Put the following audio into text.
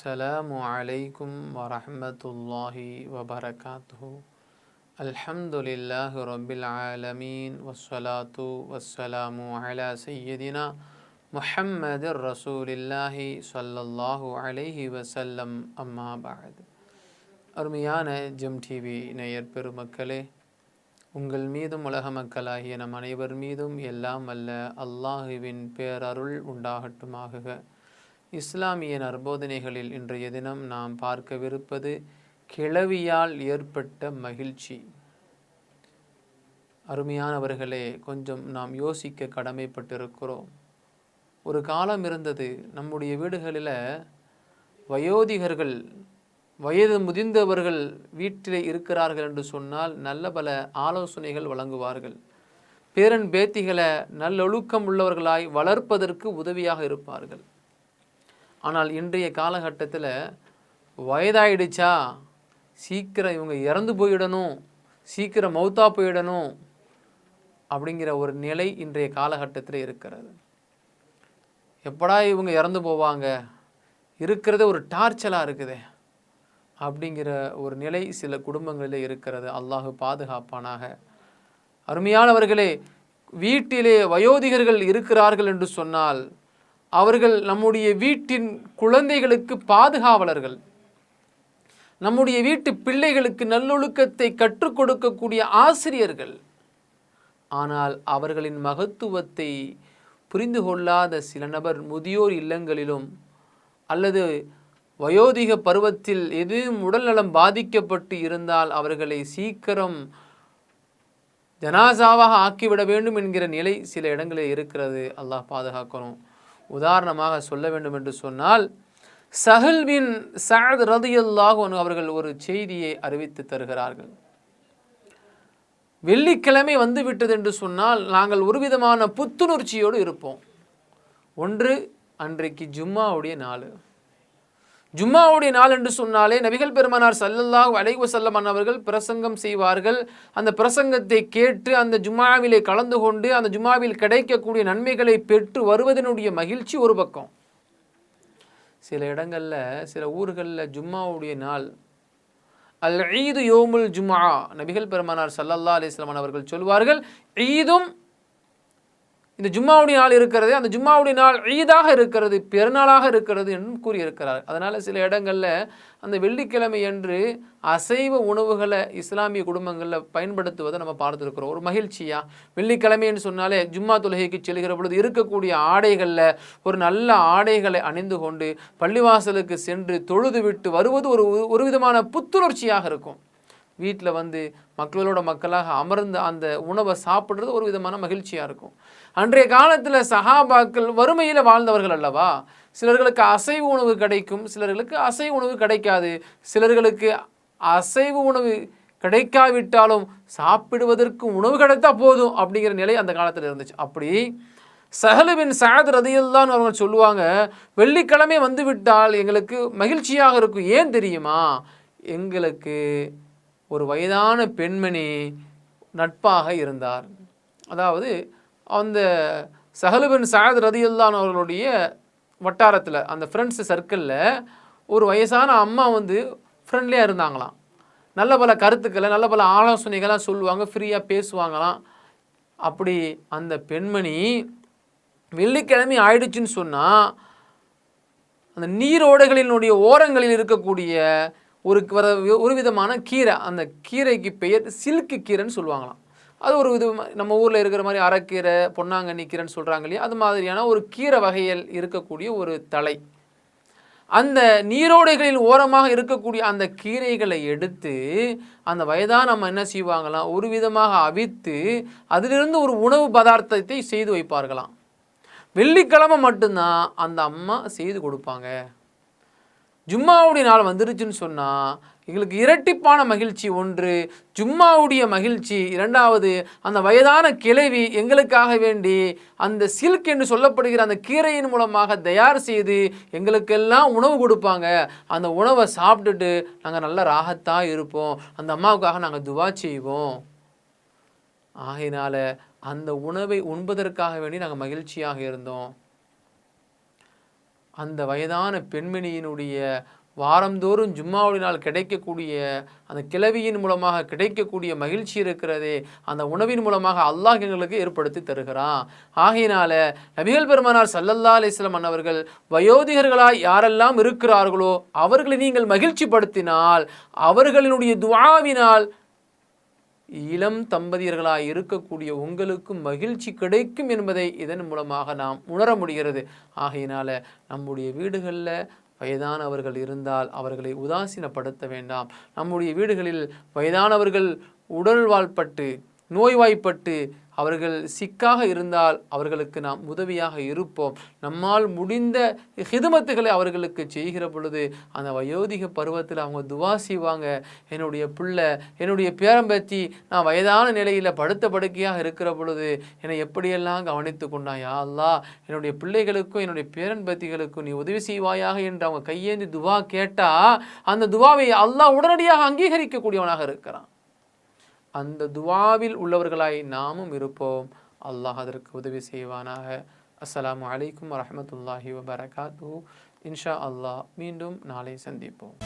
அஸ்ஸலாமு அலைக்கும் வரஹ்மத்துல்லாஹி வபரகாத்துஹு. அல்ஹம்துலில்லாஹி ரப்பில் ஆலமீன் வஸ்ஸலாத்து வஸ்ஸலாமு அலா சய்யிதினா முஹம்மதிர் ரசூலில்லாஹி ஸல்லல்லாஹு அலைஹி வஸல்லம். அம்மா பஅத். அருமையான ஜெம் டிவி நேயர் பெருமக்களே, உங்கள் மீதும் உலக மக்களாகிய நம் அனைவர் மீதும் எல்லாம் அல்ல அல்லாஹுவின் பேரருள் உண்டாகட்டுமாக. இஸ்லாமிய நற்போதனைகளில் இன்றைய தினம் நாம் பார்க்கவிருப்பது கிளவியால் ஏற்பட்ட மகிழ்ச்சி. அருமையானவர்களே, கொஞ்சம் நாம் யோசிக்க கடமைப்பட்டிருக்கிறோம். ஒரு காலம் இருந்தது, நம்முடைய வீடுகளில் வயோதிகர்கள், வயது முதிர்ந்தவர்கள் வீட்டில் இருக்கிறார்கள் என்று சொன்னால் நல்ல பல ஆலோசனைகள் வழங்குவார்கள். பேரன் பேத்திகளை நல்லொழுக்கம் உள்ளவர்களாய் வளர்ப்பதற்கு உதவியாக இருப்பார்கள். ஆனால் இன்றைய காலகட்டத்தில் வயதாயிடுச்சா சீக்கிரம் இவங்க இறந்து போயிடணும், சீக்கிரம் மௌத்தா போயிடணும் அப்படிங்கிற ஒரு நிலை இன்றைய காலகட்டத்தில் இருக்கிறது. எப்படா இவங்க இறந்து போவாங்க, இருக்கிறதே ஒரு டார்ச்சலாக இருக்குது அப்படிங்கிற ஒரு நிலை சில குடும்பங்களில் இருக்கிறது. அல்லாஹ் பாதுகாப்பானாக. அருமையானவர்களே, வீட்டிலே வயோதிகர்கள் இருக்கிறார்கள் என்று சொன்னால் அவர்கள் நம்முடைய வீட்டின் குழந்தைகளுக்கு பாதுகாவலர்கள், நம்முடைய வீட்டு பிள்ளைகளுக்கு நல்லொழுக்கத்தை கற்றுக் கொடுக்கக்கூடிய ஆசிரியர்கள். ஆனால் அவர்களின் மகத்துவத்தை புரிந்து கொள்ளாத சில நபர் முதியோர் இல்லங்களிலும் அல்லது வயோதிக பருவத்தில் எதுவும் உடல்நலம் பாதிக்கப்பட்டு இருந்தால் அவர்களை சீக்கிரம் ஜனாசாவாக ஆக்கிவிட வேண்டும் என்கிற நிலை சில இடங்களில் இருக்கிறது. அல்லாஹ் பாதுகாக்கணும். உதாரணமாக சொல்ல வேண்டும் என்று சொன்னால், சஹல் பின் சஅத் ரலியல்லாஹு அன்ஹு அவர்கள் ஒரு செய்தியை அறிவித்து தருகிறார்கள். வெள்ளிக்கிழமை வந்து விட்டது என்று சொன்னால் நாங்கள் ஒரு விதமான புத்துணர்ச்சியோடு இருப்போம். ஒன்று, அன்றைக்கு ஜும்மாவுடைய நாள். ஜும்மாவுடைய நாள் என்று சொன்னாலே நபிகள் பெருமானார் ஸல்லல்லாஹு அலைஹி வஸல்லம் அவர்கள் பிரசங்கம் செய்வார்கள். அந்த பிரசங்கத்தை கேட்டு அந்த ஜும்மாவிலே கலந்து கொண்டு அந்த ஜும்மாவில் கிடைக்கக்கூடிய நன்மைகளை பெற்று வருவதனுடைய மகிழ்ச்சி ஒரு பக்கம். சில இடங்களில், சில ஊர்களில் ஜும்மாவுடைய நாள் அல் ஈது யோமுல் ஜும்ஆ, நபிகள் பெருமானார் ஸல்லல்லாஹு அலைஹி வஸல்லம் அவர்கள் சொல்வார்கள், ஈதும் இந்த ஜும்மாவுடைய நாள் இருக்கிறது, அந்த ஜும்மாவுடைய நாள் ஈதாக இருக்கிறது, பெருநாளாக இருக்கிறது என்றும் கூறியிருக்கிறார். அதனால் சில இடங்களில் அந்த வெள்ளிக்கிழமை என்று அசைவ உணவுகளை இஸ்லாமிய குடும்பங்களில் பயன்படுத்துவதை நம்ம பார்த்துருக்கிறோம். ஒரு மகிழ்ச்சியாக வெள்ளிக்கிழமைன்னு சொன்னாலே ஜும்மா தொழுகைக்கு செல்கிற பொழுது இருக்கக்கூடிய ஆடைகளில் ஒரு நல்ல ஆடைகளை அணிந்து கொண்டு பள்ளிவாசலுக்கு சென்று தொழுது விட்டு வருவது ஒரு விதமான புத்துணர்ச்சியாக இருக்கும். வீட்டில் வந்து மக்களோட மக்களாக அமர்ந்து அந்த உணவை சாப்பிட்றது ஒரு விதமான மகிழ்ச்சியாக இருக்கும். அன்றைய காலத்தில் சஹாபாக்கள் வறுமையில் வாழ்ந்தவர்கள் அல்லவா. சிலர்களுக்கு அசைவ உணவு கிடைக்கும், சிலர்களுக்கு அசைவ உணவு கிடைக்காது. சிலர்களுக்கு அசைவ உணவு கிடைக்காவிட்டாலும் சாப்பிடுவதற்கு உணவு கிடைத்தா போதும் அப்படிங்கிற நிலை அந்த காலத்தில் இருந்துச்சு. அப்படி சஹல் பின் சஅத் ரலியல்லாஹு அன்ஹு அவர்கள் சொல்லுவாங்க, வெள்ளிக்கிழமை வந்து விட்டால் எங்களுக்கு மகிழ்ச்சியாக இருக்கும். ஏன் தெரியுமா? எங்களுக்கு ஒரு வயதான பெண்மணி நட்பாக இருந்தார். அதாவது அந்த சஹல் பின் சஅத் ரலியல்லாஹு அன்ஹு அவர்களுடைய வட்டாரத்தில், அந்த ஃப்ரெண்ட்ஸ் சர்க்கிளில் ஒரு வயசான அம்மா வந்து ஃப்ரெண்ட்லியாக இருந்தாங்களாம். நல்ல பல கருத்துக்களை, நல்ல பல ஆலோசனைகளாக சொல்லுவாங்க, ஃப்ரீயாக பேசுவாங்களாம். அப்படி அந்த பெண்மணி வெள்ளிக்கிழமை ஆயிடுச்சுன்னு சொன்னால் அந்த நீரோடைகளினுடைய ஓரங்களில் இருக்கக்கூடிய ஒரு விதமான கீரை, அந்த கீரைக்கு பெயர் சில்க்கு கீரைன்னு சொல்லுவாங்களாம். அது ஒரு விதமாக நம்ம ஊரில் இருக்கிற மாதிரி அரைக்கீரை, பொன்னாங்கண்ணி கீரைன்னு சொல்கிறாங்க இல்லையா, அது மாதிரியான ஒரு கீரை வகையில் இருக்கக்கூடிய ஒரு தலை. அந்த நீரோடைகளில் ஓரமாக இருக்கக்கூடிய அந்த கீரைகளை எடுத்து அந்த வயதான நம்ம என்ன செய்வாங்களாம், ஒரு விதமாக அவித்து அதிலிருந்து ஒரு உணவு பதார்த்தத்தை செய்து வைப்பார்களாம். வெள்ளிக்கிழமை மட்டும்தான் அந்த அம்மா செய்து கொடுப்பாங்க. ஜும்மாவுடைய நாள் வந்துருச்சுன்னு சொன்னால் எங்களுக்கு இரட்டிப்பான மகிழ்ச்சி. ஒன்று, ஜும்மாவுடைய மகிழ்ச்சி. இரண்டாவது, அந்த வயதான கிழவி எங்களுக்காக வேண்டி அந்த சில்க் என்று சொல்லப்படுகிற அந்த கீரையின் மூலமாக தயார் செய்து எங்களுக்கெல்லாம் உணவு கொடுப்பாங்க. அந்த உணவை சாப்பிட்டுட்டு நாங்கள் நல்ல ராகத்தாக இருப்போம், அந்த அம்மாவுக்காக நாங்கள் துவா செய்வோம். ஆகையினால அந்த உணவை உண்பதற்காக வேண்டி நாங்கள் மகிழ்ச்சியாக இருந்தோம். அந்த வயதான பெண்மணியினுடைய வாரந்தோறும் ஜும்மாவுடைய நாள் கிடைக்கக்கூடிய அந்த கிளவியின் மூலமாக கிடைக்கக்கூடிய மகிழ்ச்சி இருக்கிறதே, அந்த உணவின் மூலமாக அல்லாஹ் எங்களுக்கு ஏற்படுத்தி தருகிறான். ஆகையினால நபிகள் பெருமானார் ஸல்லல்லாஹு அலைஹி வஸல்லம் அவர்கள் வயோதிகர்களாய் யாரெல்லாம் இருக்கிறார்களோ அவர்களை நீங்கள் மகிழ்ச்சி படுத்தினால், அவர்களினுடைய துஆவினால் இளம் தம்பதியர்களாய் இருக்கக்கூடிய உங்களுக்கு மகிழ்ச்சி கிடைக்கும் என்பதை இதன் மூலமாக நாம் உணர முடிகிறது. ஆகையினால நம்முடைய வீடுகளில் வயதானவர்கள் இருந்தால் அவர்களை உதாசீனப்படுத்த வேண்டாம். நம்முடைய வீடுகளில் வயதானவர்கள் உடல்வாழ்பட்டு நோய்வாய்ப்பட்டு அவர்கள் சிக்காக இருந்தால் அவர்களுக்கு நாம் உதவியாக இருப்போம். நம்மால் முடிந்த ஹிதமத்துகளை அவர்களுக்கு செய்கிற பொழுது அந்த வயோதிக பருவத்தில் அவங்க துவா செய்வாங்க, என்னுடைய பிள்ளை என்னுடைய பேரம்பேத்தி நான் வயதான நிலையில் படுத்த படுக்கையாக இருக்கிற பொழுது என்னை எப்படியெல்லாம் கவனித்து கொண்டான், யா அல்லாஹ் என்னுடைய பிள்ளைகளுக்கும் என்னுடைய பேரன்பேத்திகளுக்கும் நீ உதவி செய்வாயாக என்று அவங்க கையேந்தி துவா கேட்டால் அந்த துவாவை அல்லாஹ் உடனடியாக அங்கீகரிக்கக்கூடியவனாக இருக்கிறான். அந்த துவாவில் உள்ளவர்களாய் நாமும் இருப்போம். அல்லாஹ் அதற்கு உதவி செய்வானாக. அஸ்ஸலாமு அலைக்கும் வரஹ்மத்துல்லாஹி வபரகாத்துஹு. இன்ஷா அல்லாஹ் மீண்டும் நாளை சந்திப்போம்.